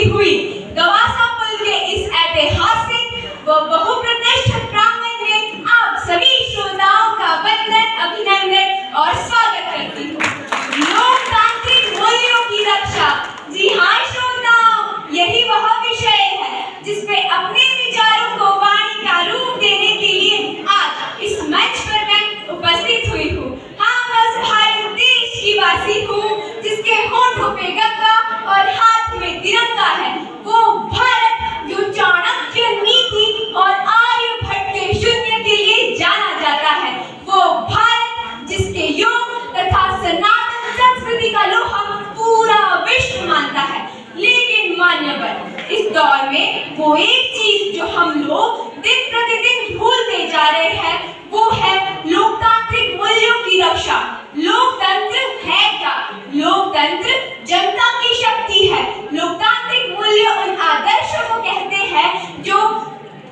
हुई गवासा पुल के इस ऐतिहासिक व बहुप्रतिष्ठित प्रांगण में आप सभी श्रोताओं का वंदन, अभिनंदन और स्वागत करती हूँ। लोकतांत्रिक मूल्यों की रक्षा। जी हाँ श्रोताओं, यही वह विषय है जिसपे अपने विचारों को वाणी का रूप देने के लिए आज इस मंच पर मैं उपस्थित हुई हूँ। हाँ, बस भारत देश की वासी हूँ जिसके होठों पे गंगा और हाथ में तिरंगा है। वो भारत जो चाणक्य नीति और आर्यभट्ट के शून्य के लिए जाना जाता है। वो भारत जिसके योग तथा सनातन संस्कृति का लोहा पूरा विश्व मानता है। लेकिन मान्यवर, इस दौर में वो एक चीज जो हम लोग दिन प्रतिदिन भूलते जा रहे हैं, वो है लोकतांत्रिक मूल्यों की रक्षा। लोकतंत्र है क्या? लोकतंत्र जनता की शक्ति है। लोकतांत्रिक मूल्य उन आदर्शों को कहते हैं जो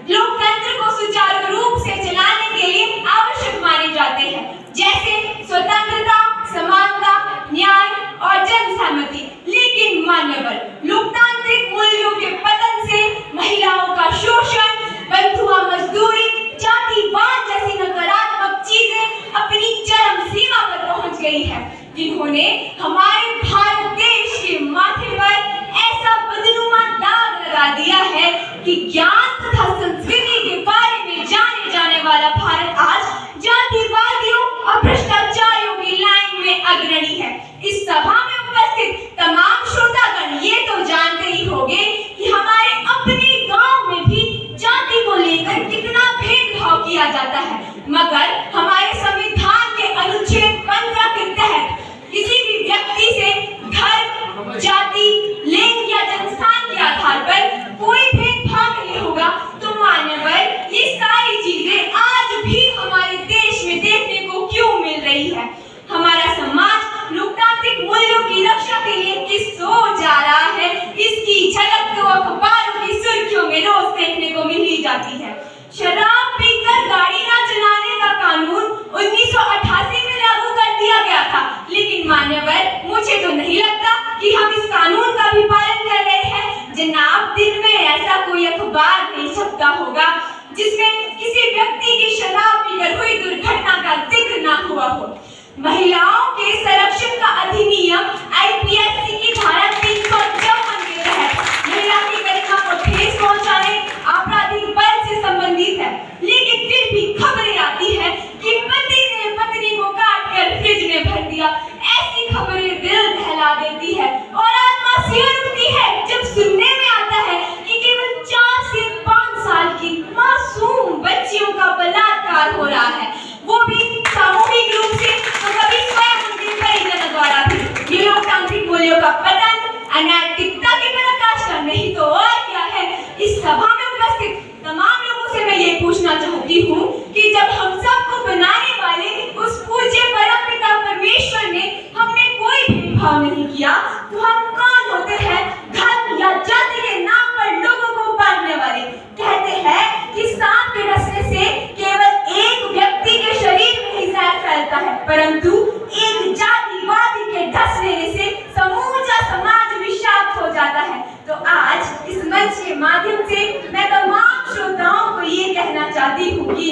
लोकतंत्र को सुचारू रूप से चलाने के लिए आवश्यक माने जाते हैं, जैसे स्वतंत्रता, समानता, न्याय और जनसहमति। लेकिन मान्यवर, लोकतांत्रिक मूल्यों के पतन से महिलाओं का शोषण, बंधुआ मजदूरी, जातिवाद जैसी नकारात्मक चीजें अपनी चरम सीमा पर पहुंच गई है, जिन्होंने हमारे भारत देश के माथे पर ऐसा बदनुमा दाग लगा दिया है कि ज्ञान तथा संस्कृति के बारे में जाने जाने वाला भारत आज जातिवादियों और भ्रष्टाचारियों की लाइन में अग्रणी है। इस सभा में उपस्थित तमाम श्रोतागण ये तो जानते ही होंगे कि हमारे अपने गांव में भी जाति को लेकर कितना भेदभाव किया जाता है, मगर हमारे संविधान के अनुच्छेद 15 के तहत किसी भी व्यक्ति से धर्म, जाति, लिंग या जनस्थान के आधार पर कोई भेदभाव नहीं होगा। तो मान्यवर, ये सारी चीजें आज भी हमारे देश में देखने को क्यों मिल रही है? हमारा समाज लोकतांत्रिक मूल्यों की रक्षा के लिए किस ओर जा रहा है, इसकी झलक तो अखबारों की सुर्खियों में रोज देखने को मिल ही जाती है। शराब पीकर गाड़ी न चलाने का कानून 1988 में लागू कर दिया गया था, लेकिन मान्यवर, मुझे तो नहीं लगता कि हम इस कानून का भी पालन कर रहे हैं। जनाब, दिन में ऐसा कोई अखबार नहीं छपता होगा जिसमें किसी व्यक्ति की शराब पीकर हुई दुर्घटना का जिक्र ना हुआ हो। महिलाओं के संरक्षण का अधिनियम आईपीसी की धारा 354 के तहत महिला की गरिमा को ठेस पहुंचाने आपराधिक बल से संबंधित है, लेकिन फिर भी खबरें आती है कि पति ने पत्नी को काटकर फ्रिज में भर दिया। ऐसी खबरें दिल दहला देती है और आत्मा सिहर उठती है जब सुनने में आता है कि केवल 4 से 5 साल की मासूम बच्चियों का बलात्कार हो रहा है, वो भी सामूहिक रूप से, तो कभी स्वयं उनके परिजनों द्वारा भी। ये लोकतांत्रिक मूल्यों का पतन अनैतिकता की पराकाष्ठा नहीं तो और क्या है? इस सभा में उपस्थित तमाम लोगों से मैं ये पूछना चाहती हूँ कि जब हम सबको बनाने वाले उस पूज्य परमपिता परमेश्वर ने हमने कोई भेदभाव नहीं किया, तो हम कौन होते हैं धर्म या जाति के नाम पर लोगों को बांटने वाले? कहते हैं कि सांप के डसने से केवल एक व्यक्ति के शरीर में ही जहर फैलता है, परंतु एक जातिवादी के डस लेने से समूचा समाज विषाक्त हो जाता है। तो आज इस मंच के माध्यम से मैं तमाम श्रोताओं को ये कहना चाहती हूँ कि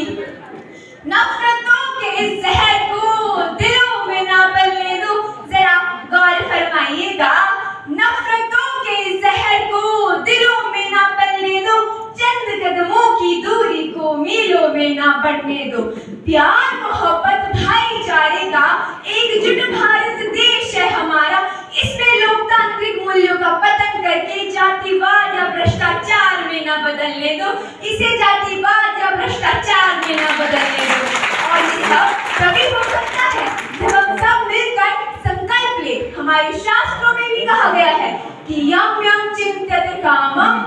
नफरतों के इस जहर को दिलों में ना बदलने दो। जरा गौर फरमाइएगा, नफरतों के इस जहर को दिलों में ना बदलने दो, चंद कदमों की दूरी को मीलों में ना बढ़ने दो। प्यार, मोहब्बत, भाईचारे का एकजुट भारत देश है हमारा। इसमें लोकतांत्रिक मूल्यों का पतन करके जातिवाद या भ्रष्टाचार में ना बदलने दो। इसे जातिवाद या भ्रष्टाचार में ना बदलने दो। और ये सब तभी हो सकता है जब हम सब मिलकर संकल्प ले। हमारे शास्त्रों में भी कहा गया है कि यम यम चिंत्यते कामम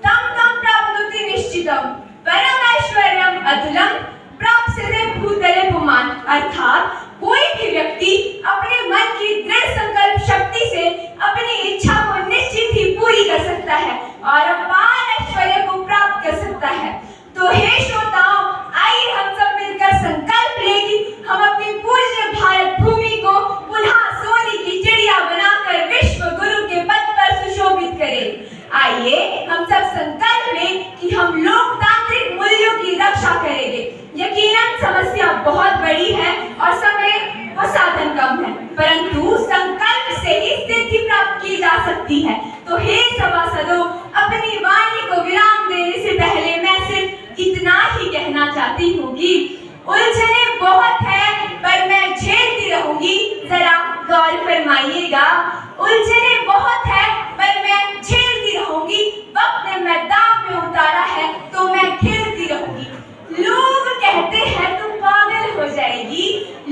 तम तम प्राप्नोति निश्चितम परम ऐश्वर्यम अतुलम प्राप्स्यते भूतले पुमान। अर्थात कोई भी व्यक्ति अपने मन की दृढ़ संकल्प शक्ति से अपनी इच्छा को निश्चित ही पूरी कर सकता है और अपार ऐश्वर्य को प्राप्त कर सकता है। तो हे श्रोताओं, आइए हम सब मिलकर संकल्प लें कि हम अपनी पूज्य भारत भूमि को पुनः सोने की चिड़िया बनाकर विश्व गुरु के पद पर सुशोभित करें। आइए हम सब संकल्प लें कि हम लोकतांत्रिक मूल्यों की रक्षा करेंगे। यकीनन समस्या बहुत बड़ी है और समय व साधन कम है, परंतु संकल्प से ही सिद्धि प्राप्त की जा सकती है। तो हे सभासदों, अपनी वाणी को विराम देने से पहले मैं सिर्फ इतना ही कहना चाहती हूँ कि उलझने बहुत है पर मैं झेलती रहूंगी। जरा गौर फरमाइएगा, उलझने बहुत है पर मैं झेलती रहूंगी। वक्त ने मैदान में उतारा है तो मैं खेलती रहूंगी। लोग कहते हैं तू पागल हो जाएगी,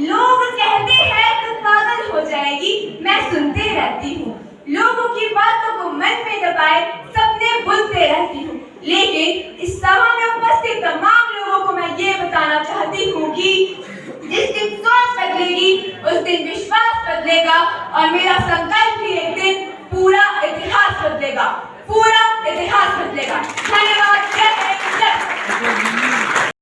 लोग कहते हैं तू पागल हो जाएगी, मैं सुनते रहती हूँ। लोगों की बातों को मन में दबाए सपने बुनते रहती हूँ, लेकिन इस सभा में उपस्थित तमाम लोगों को मैं ये बताना चाहती हूँ कि जिस दिन सोच बदलेगी उस दिन विश्वास बदलेगा और मेरा संकल्प